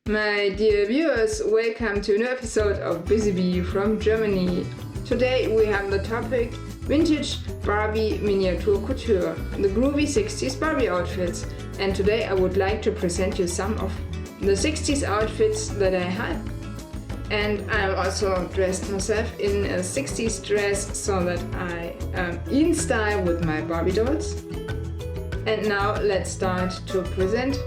My dear viewers, welcome to a new episode of Busy from Germany. Today we have the topic Vintage Barbie Miniature Couture, the groovy 60s Barbie outfits. And today I would like to present you some of the 60s outfits that I have. And I also dressed myself in a 60s dress so that I am in style with my Barbie dolls. And now let's start to present.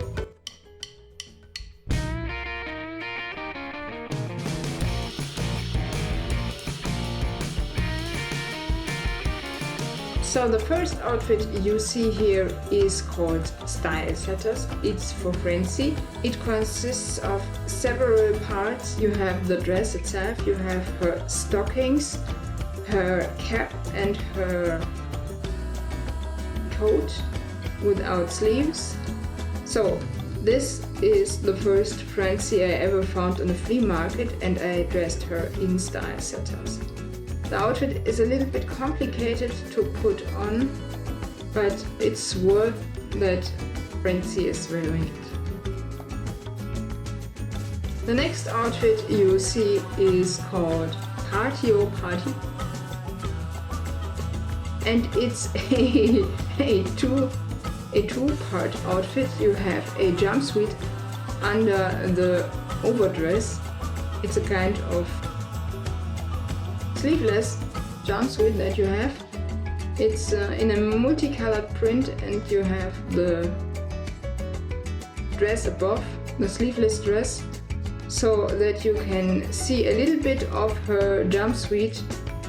So the first outfit you see here is called Style Setters. It's for Francie. It consists of several parts. You have the dress itself, you have her stockings, her cap and her coat without sleeves. So this is the first Francie I ever found on a flea market, and I dressed her in Style Setters. The outfit is a little bit complicated to put on, but it's worth that Francie is wearing it. The next outfit you see is called Patio Party, and it's a two-part outfit. You have a jumpsuit under the overdress. It's a kind of sleeveless jumpsuit that you have. It's in a multicolored print, and you have the dress above, the sleeveless dress, so that you can see a little bit of her jumpsuit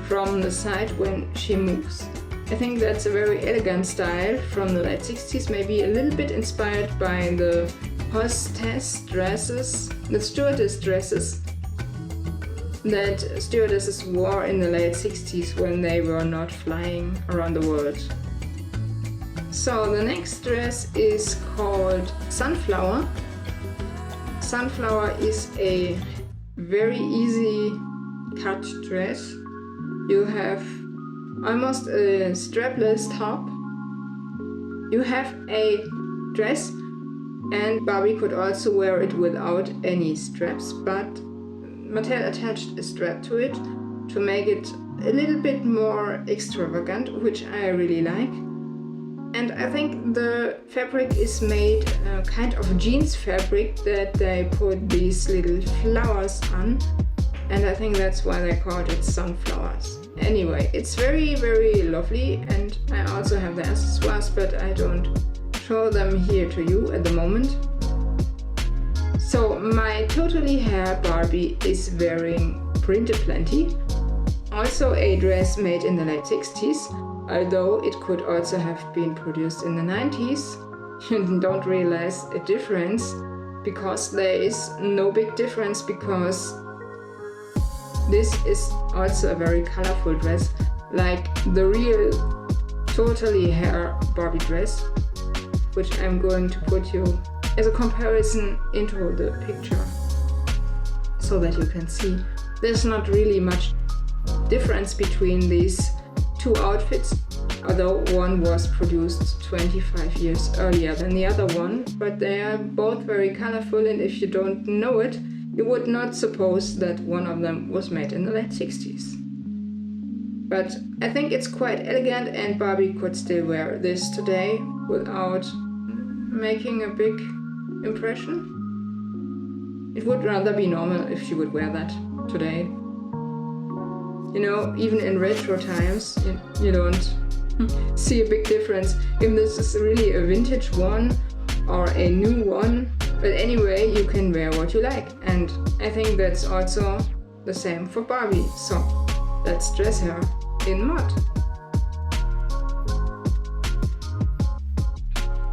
from the side when she moves. I think that's a very elegant style from the late 60s, maybe a little bit inspired by the hostess dresses, the stewardess dresses that stewardesses wore in the late 60s when they were not flying around the world. So the next dress is called Sunflower. Sunflower is a very easy cut dress. You have almost a strapless top. You have a dress, and Barbie could also wear it without any straps, but Mattel attached a strap to it to make it a little bit more extravagant, which I really like. And I think the fabric is made kind of jeans fabric that they put these little flowers on, and I think that's why they called it sunflowers. Anyway, it's very, very lovely, and I also have the accessoires, but I don't show them here to you at the moment. So my totally hair Barbie is wearing print Aplenty, also a dress made in the late 60s, although it could also have been produced in the 90s. You don't realize a difference, because there is no big difference, because this is also a very colorful dress, like the real totally hair Barbie dress, which I'm going to put you as a comparison into the picture so that you can see. There's not really much difference between these two outfits, although one was produced 25 years earlier than the other one, but they are both very colorful, and if you don't know it, you would not suppose that one of them was made in the late 60s. But I think it's quite elegant, and Barbie could still wear this today without making a big impression. It would rather be normal if she would wear that today. You know, even in retro times, you don't see a big difference if this is really a vintage one or a new one. But anyway, you can wear what you like, and I think that's also the same for Barbie. So let's dress her in mud.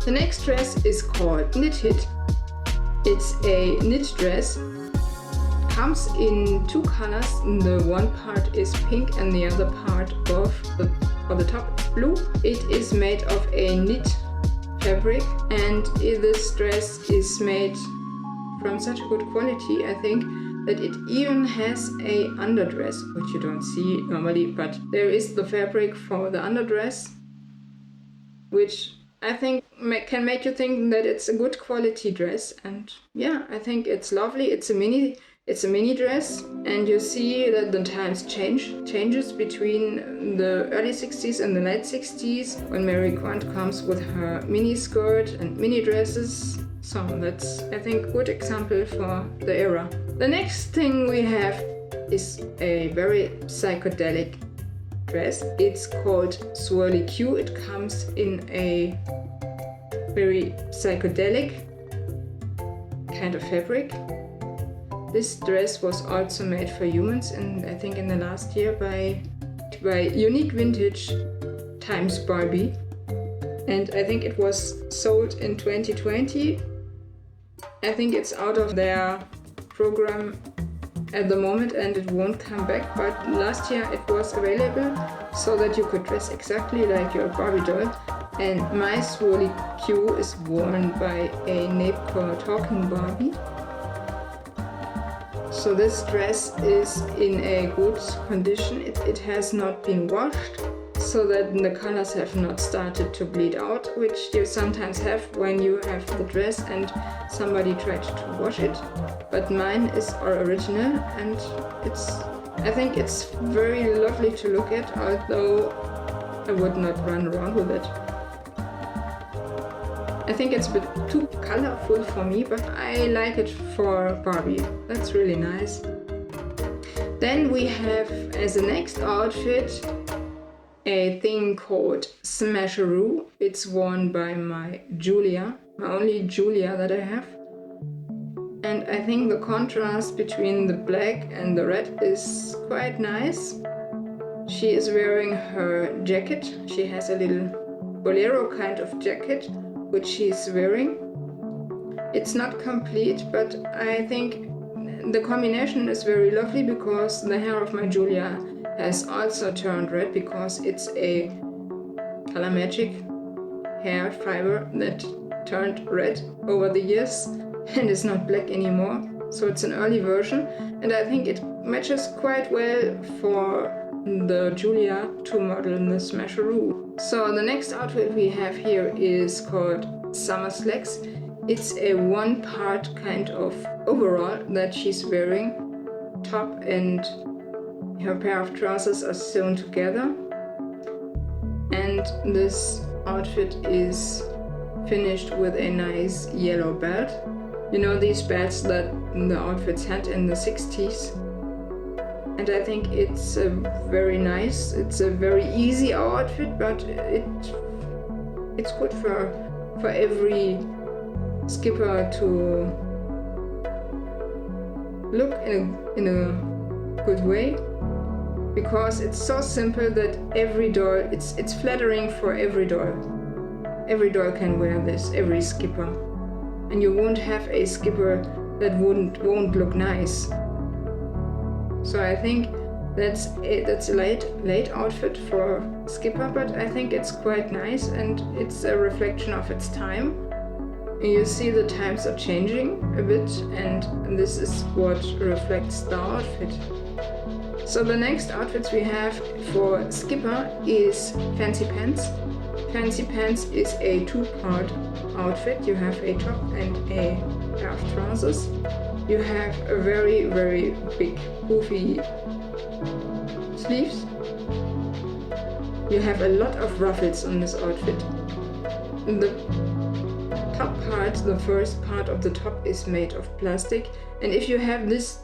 The next dress is called Knit It. It's a knit dress. Comes in two colors. The one part is pink and the other part of the top is blue. It is made of a knit fabric, and this dress is made from such a good quality, I think, that it even has a underdress, which you don't see normally, but there is the fabric for the underdress, which I think can make you think that it's a good quality dress. And yeah, I think it's lovely. It's a mini dress, and you see that the times changes between the early 60s and the late 60s when Mary Quant comes with her mini skirt and mini dresses. So that's, I think, a good example for the era. The next thing we have is a very psychedelic dress. It's called Swirly Cue. It comes in a very psychedelic kind of fabric. This dress was also made for humans, and I think in the last year by Unique Vintage times Barbie. And I think it was sold in 2020. I think it's out of their program at the moment and it won't come back, but last year it was available so that you could dress exactly like your Barbie doll. And my Swirly Cue is worn by a Napecore talking Barbie. So this dress is in a good condition. It has not been washed, so that the colors have not started to bleed out, which you sometimes have when you have the dress and somebody tried to wash it. But mine is original, and I think it's very lovely to look at, although I would not run around with it. I think it's a bit too colorful for me, but I like it for Barbie. That's really nice. Then we have as a next outfit a thing called Smasheroo. It's worn by my Julia, my only Julia that I have. And I think the contrast between the black and the red is quite nice. She is wearing her jacket. She has a little bolero kind of jacket, which she's wearing. It's not complete, but I think the combination is very lovely because the hair of my Julia has also turned red because it's a color magic hair fiber that turned red over the years and is not black anymore. So it's an early version, and I think it matches quite well for the Julia to model in the Smasheroo. So the next outfit we have here is called Summer Slacks. It's a one-part kind of overall that she's wearing. Top and her pair of trousers are sewn together. And this outfit is finished with a nice yellow belt. You know, these belts that the outfits had in the 60s. And I think it's very nice. It's a very easy outfit, but it's good for every skipper to look in a good way, because it's so simple that every doll, it's flattering for every doll. Every doll can wear this, every skipper, and you won't have a skipper that won't look nice. So I think that's a late outfit for skipper, but I think it's quite nice and it's a reflection of its time. You see the times are changing a bit, and this is what reflects the outfit. So the next outfits we have for skipper is Fancy Pants. Fancy Pants is a two-part outfit. You have a top and a pair of trousers. You have a very, very big poofy sleeves. You have a lot of ruffles on this outfit. The top part, the first part of the top, is made of plastic, and if you have this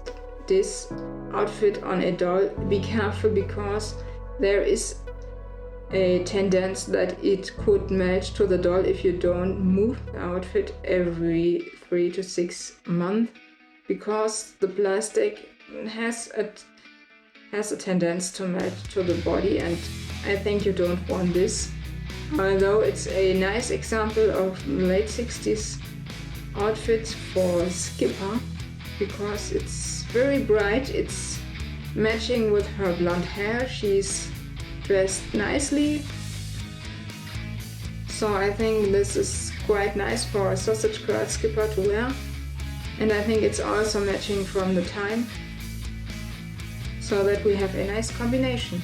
outfit on a doll, be careful, because there is a tendency that it could melt to the doll if you don't move the outfit every 3 to 6 months, because the plastic has a tendency to melt to the body, and I think you don't want this. Although it's a nice example of late 60s outfit for skipper, because it's very bright, it's matching with her blonde hair, she's dressed nicely. So I think this is quite nice for a sausage curl skipper to wear, and I think it's also matching from the time, so that we have a nice combination.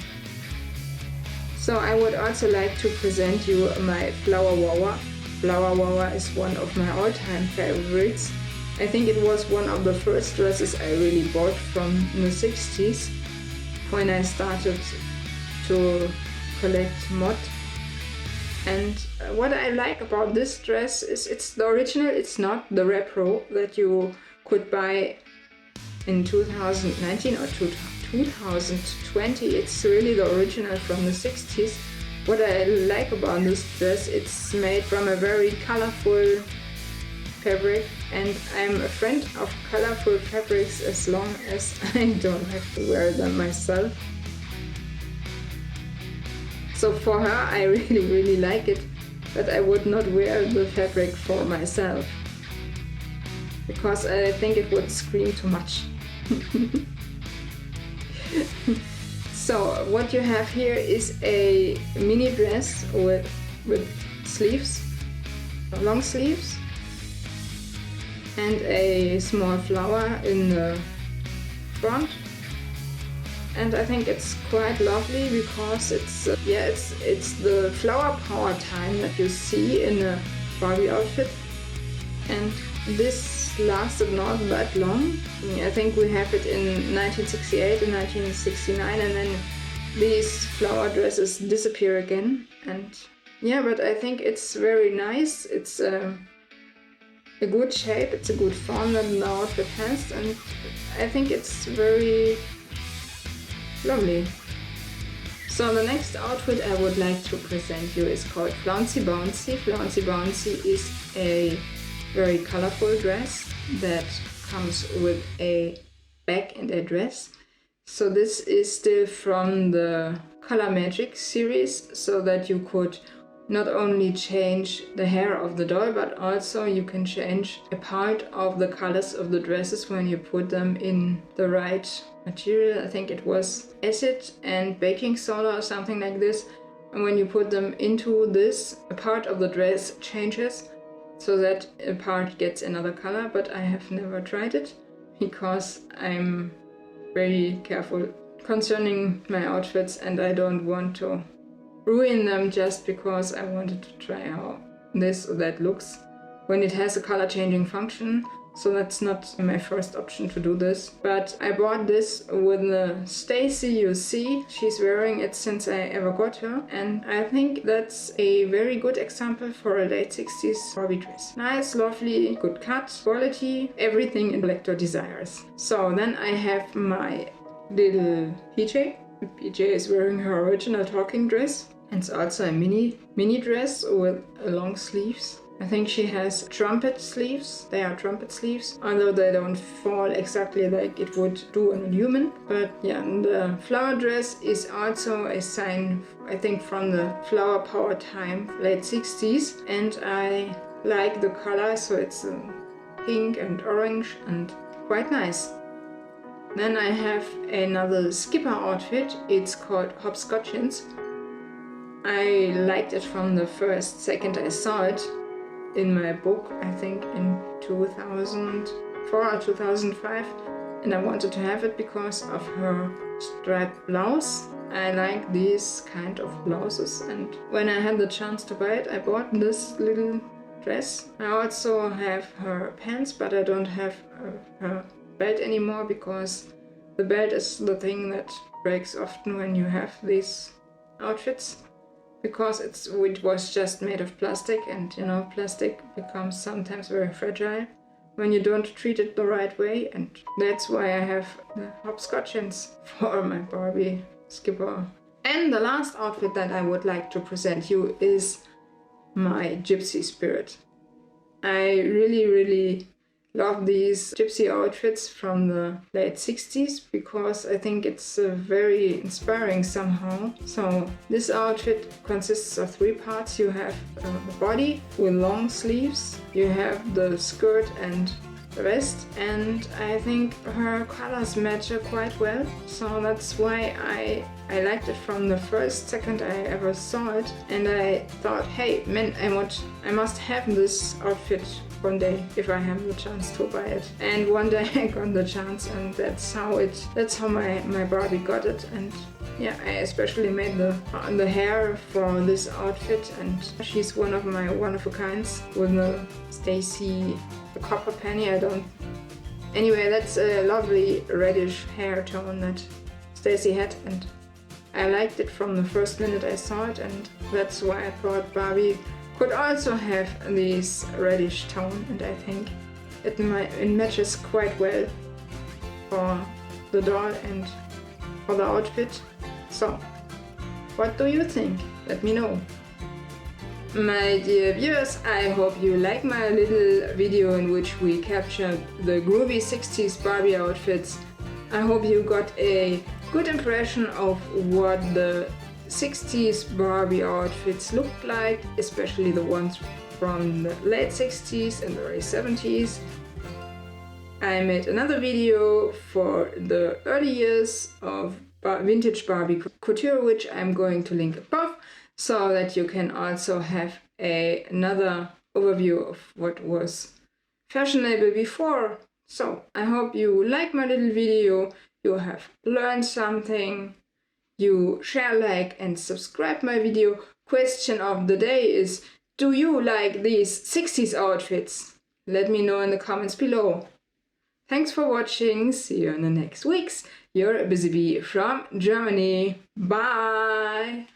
So I would also like to present you my Flower Wow. Flower Wow is one of my all-time favorites. I think it was one of the first dresses I really bought from the 60s when I started to collect mod. And what I like about this dress is it's the original, it's not the repro that you could buy in 2019 or 2020. It's really the original from the 60s. What I like about this dress, it's made from a very colorful fabric, and I'm a friend of colorful fabrics as long as I don't have to wear them myself. So for her I really like it, but I would not wear the fabric for myself because I think it would scream too much. So what you have here is a mini dress with sleeves, long sleeves, and a small flower in the front. And I think it's quite lovely because it's the flower power time that you see in a Barbie outfit. And this lasted not that long. I think we have it in 1968 and 1969, and then these flower dresses disappear again. And yeah, but I think it's very nice. It's a good shape, it's a good form that the outfit has, and I think it's very lovely. So the next outfit I would like to present you is called Flouncy Bouncy. Flouncy Bouncy is a very colorful dress that comes with a bag and a dress. So this is still from the Color Magic series, so that you could not only change the hair of the doll, but also you can change a part of the colors of the dresses when you put them in the right material. I think it was acid and baking soda or something like this. And when you put them into this, a part of the dress changes so that a part gets another color, but I have never tried it because I'm very careful concerning my outfits and I don't want to ruin them just because I wanted to try how this or that looks when it has a color changing function. So that's not my first option to do this. But I bought this with the Stacy you see. She's wearing it since I ever got her. And I think that's a very good example for a late 60s Barbie dress. Nice, lovely, good cut, quality, everything a collector desires. So then I have my little PJ. PJ is wearing her original talking dress. It's also a mini dress with long sleeves. I think she has trumpet sleeves. They are trumpet sleeves, although they don't fall exactly like it would do on a human. But yeah, and the flower dress is also a sign, I think, from the flower power time, late 60s. And I like the color, so it's pink and orange and quite nice. Then I have another Skipper outfit. It's called Hopscotchins. I liked it from the first second I saw it in my book, I think in 2004 or 2005, and I wanted to have it because of her striped blouse. I like these kind of blouses, and when I had the chance to buy it, I bought this little dress. I also have her pants, but I don't have her belt anymore because the belt is the thing that breaks often when you have these outfits. Because it was just made of plastic, and you know, plastic becomes sometimes very fragile when you don't treat it the right way, and that's why I have the Hopscotchins for my Barbie Skipper. And the last outfit that I would like to present you is my Gipsy Spirit. I really love these gypsy outfits from the late 60s because I think it's very inspiring somehow. So this outfit consists of 3 parts. You have the body with long sleeves, you have the skirt and the vest, and I think her colors match quite well. So that's why I liked it from the first second I ever saw it, and I thought, hey man, I must have this outfit one day if I have the chance to buy it. And one day I got the chance, and that's how my Barbie got it. And yeah, I especially made the hair for this outfit, and she's one of my one-of-a-kinds with the Stacy, the copper penny. Anyway, that's a lovely reddish hair tone that Stacy had, and I liked it from the first minute I saw it, and that's why I thought Barbie could also have this reddish tone, and I think it matches quite well for the doll and for the outfit. So, what do you think? Let me know. My dear viewers, I hope you like my little video in which we captured the groovy 60s Barbie outfits. I hope you got a good impression of what the 60s Barbie outfits looked like, especially the ones from the late 60s and early 70s. I made another video for the early years of vintage Barbie couture, which I'm going to link above, so that you can also have another overview of what was fashionable before. So I hope you like my little video, you have learned something, you share, like and subscribe my video. Question of the day is, do you like these 60s outfits? Let me know in the comments below. Thanks for watching, see you in the next weeks. Your Busy Bee from Germany. Bye!